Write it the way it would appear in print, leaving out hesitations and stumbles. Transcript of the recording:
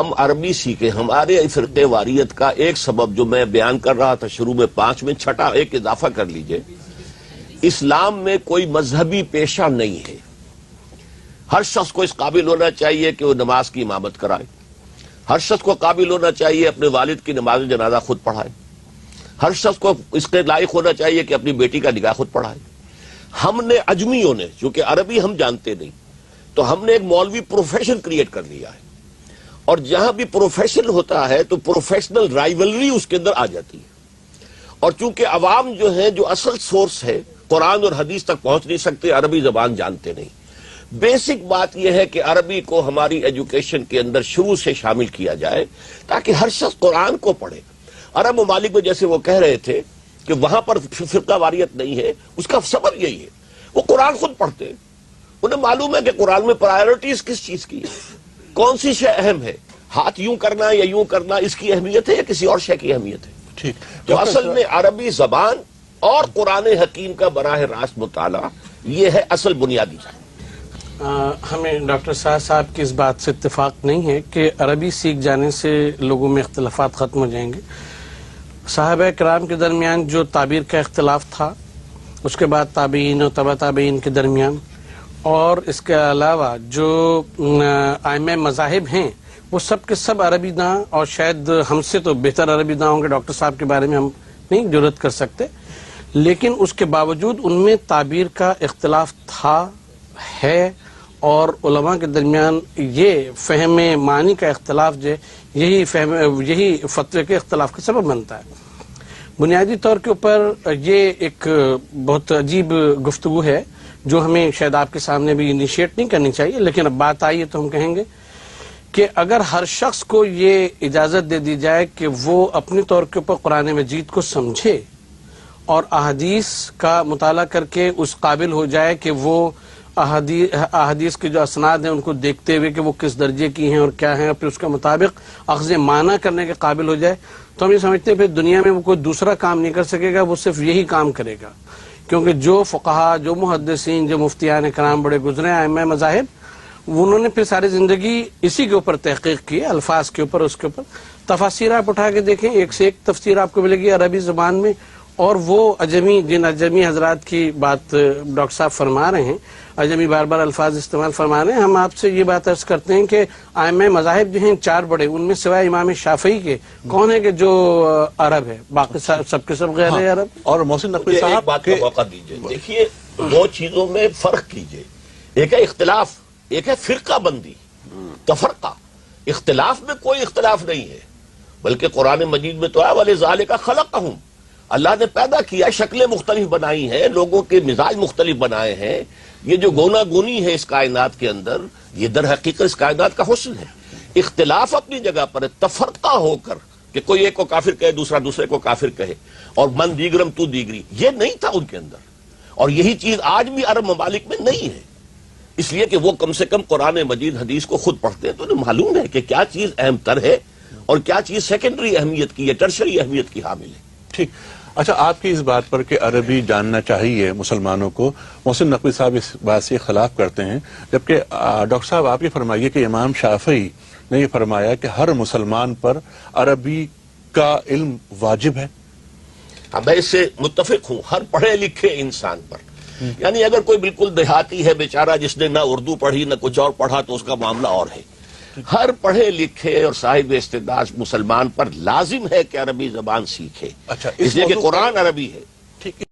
ہم عربی سیکھیں. ہمارے فرقے واریت کا ایک سبب جو میں بیان کر رہا تھا شروع میں 5 میں، چھٹا ایک اضافہ کر لیجئے. اسلام میں کوئی مذہبی پیشہ نہیں ہے. ہر شخص کو اس قابل ہونا چاہیے کہ وہ نماز کی امامت کرائے. ہر شخص کو قابل ہونا چاہیے اپنے والد کی نماز جنازہ خود پڑھائے. ہر شخص کو اس کے لائق ہونا چاہیے کہ اپنی بیٹی کا نکاح خود پڑھائے. ہم نے عجمیوں نے، چونکہ عربی ہم جانتے نہیں، تو ہم نے ایک مولوی پروفیشن کریٹ کر لیا ہے. اور جہاں بھی پروفیشن ہوتا ہے تو پروفیشنل رائیولری اس کے اندر آ جاتی ہے. اور چونکہ عوام جو ہے، جو اصل سورس ہے، قرآن اور حدیث تک پہنچ نہیں سکتے، عربی زبان جانتے نہیں. بیسک بات یہ ہے کہ عربی کو ہماری ایجوکیشن کے اندر شروع سے شامل کیا جائے تاکہ ہر شخص قرآن کو پڑھے. عرب ممالک میں جیسے وہ کہہ رہے تھے کہ وہاں پر فرقہ واریت نہیں ہے، اس کا سبب یہی ہے وہ قرآن خود پڑھتے ہیں. انہیں معلوم ہے کہ قرآن میں پرائیورٹیز کس چیز کی ہے، کون سی شے اہم ہے. ہاتھ یوں کرنا یا یوں کرنا، اس کی اہمیت ہے یا کسی اور شے کی اہمیت ہے. ٹھیک. تو اصل میں عربی زبان اور قرآن حکیم کا براہ راست مطالعہ، یہ ہے اصل بنیادی چیز. ہمیں ڈاکٹر صاحب کی اس بات سے اتفاق نہیں ہے کہ عربی سیکھ جانے سے لوگوں میں اختلافات ختم ہو جائیں گے. صحابہ کرام کے درمیان جو تعبیر کا اختلاف تھا، اس کے بعد تابعین اور تبع تابعین کے درمیان، اور اس کے علاوہ جو ائمہ مذاہب ہیں وہ سب کے سب عربی داں، اور شاید ہم سے تو بہتر عربی داں ہوں گے. ڈاکٹر صاحب کے بارے میں ہم نہیں جرات کر سکتے، لیکن اس کے باوجود ان میں تعبیر کا اختلاف تھا، ہے. اور علماء کے درمیان یہ فہم معنی کا اختلاف جو ہے، یہی فتوے کے اختلاف کا سبب بنتا ہے. بنیادی طور کے اوپر یہ ایک بہت عجیب گفتگو ہے جو ہمیں شاید آپ کے سامنے بھی انیشیٹ نہیں کرنی چاہیے، لیکن اب بات آئی ہے تو ہم کہیں گے کہ اگر ہر شخص کو یہ اجازت دے دی جائے کہ وہ اپنے طور کے اوپر قرآن مجید کو سمجھے اور احادیث کا مطالعہ کر کے اس قابل ہو جائے کہ وہ احادیث کے جو اسناد ہیں ان کو دیکھتے ہوئے کہ وہ کس درجے کی ہیں اور کیا ہیں، اور پھر اس کے مطابق اخذ معنی کرنے کے قابل ہو جائے، تو ہم یہ سمجھتے ہیں پھر دنیا میں وہ کوئی دوسرا کام نہیں کر سکے گا، وہ صرف یہی کام کرے گا. کیونکہ جو فقہا، جو محدثین، جو مفتیان کرام بڑے گزرے ائمہ مذاہب، انہوں نے پھر ساری زندگی اسی کے اوپر تحقیق کی، الفاظ کے اوپر. اس کے اوپر تفاسیر آپ اٹھا کے دیکھیں، ایک سے ایک تفسیر آپ کو ملے گی عربی زبان میں. اور وہ جن اجمی حضرات کی بات ڈاکٹر صاحب فرما رہے ہیں، اجمی بار بار الفاظ استعمال فرما رہے ہیں، ہم آپ سے یہ بات عرض کرتے ہیں کہ ائمہ مذاہب جو ہیں 4 بڑے، ان میں سوائے امام شافعی کے کون ہے کہ جو عرب ہے؟ باقی سب کے سب غیر عرب. اور محسن نقوی صاحب بات کا موقع دیجیے. دیکھیے، 2 چیزوں میں فرق کیجیے. ایک ہے اختلاف، ایک ہے فرقہ بندی، تفرقہ. اختلاف میں کوئی اختلاف نہیں ہے، بلکہ قرآن مجید میں تو ہے وَلِذَٰلِكَ خَلَقَهُمْ، اللہ نے پیدا کیا، شکلیں مختلف بنائی ہیں، لوگوں کے مزاج مختلف بنائے ہیں. یہ جو گونا گونی ہے اس کائنات کے اندر، یہ در حقیقت اس کائنات کا حسن ہے. اختلاف اپنی جگہ پر ہے، تفرقہ ہو کر کہ کوئی ایک کو کافر کہے، دوسرا دوسرے کو کافر کہے، اور من دیگرم تو دیگری، یہ نہیں تھا ان کے اندر. اور یہی چیز آج بھی عرب ممالک میں نہیں ہے، اس لیے کہ وہ کم سے کم قرآن مجید حدیث کو خود پڑھتے ہیں، تو انہیں معلوم ہے کہ کیا چیز اہم تر ہے اور کیا چیز سیکنڈری اہمیت کی ہے، ٹرشری اہمیت کی حامل ہے. ٹھیک. اچھا، آپ کی اس بات پر کہ عربی جاننا چاہیے مسلمانوں کو، محسن نقوی صاحب اس بات سے اختلاف کرتے ہیں، جبکہ ڈاکٹر صاحب آپ یہ فرمائیے کہ امام شافعی نے یہ فرمایا کہ ہر مسلمان پر عربی کا علم واجب ہے. میں اس سے متفق ہوں، ہر پڑھے لکھے انسان پر. یعنی اگر کوئی بالکل دیہاتی ہے بیچارہ، جس نے نہ اردو پڑھی نہ کچھ اور پڑھا، تو اس کا معاملہ اور ہے. ہر پڑھے لکھے اور صاحب استعداد مسلمان پر لازم ہے کہ عربی زبان سیکھے، اچھا، اس لیے کہ قرآن عربی ہے. ٹھیک.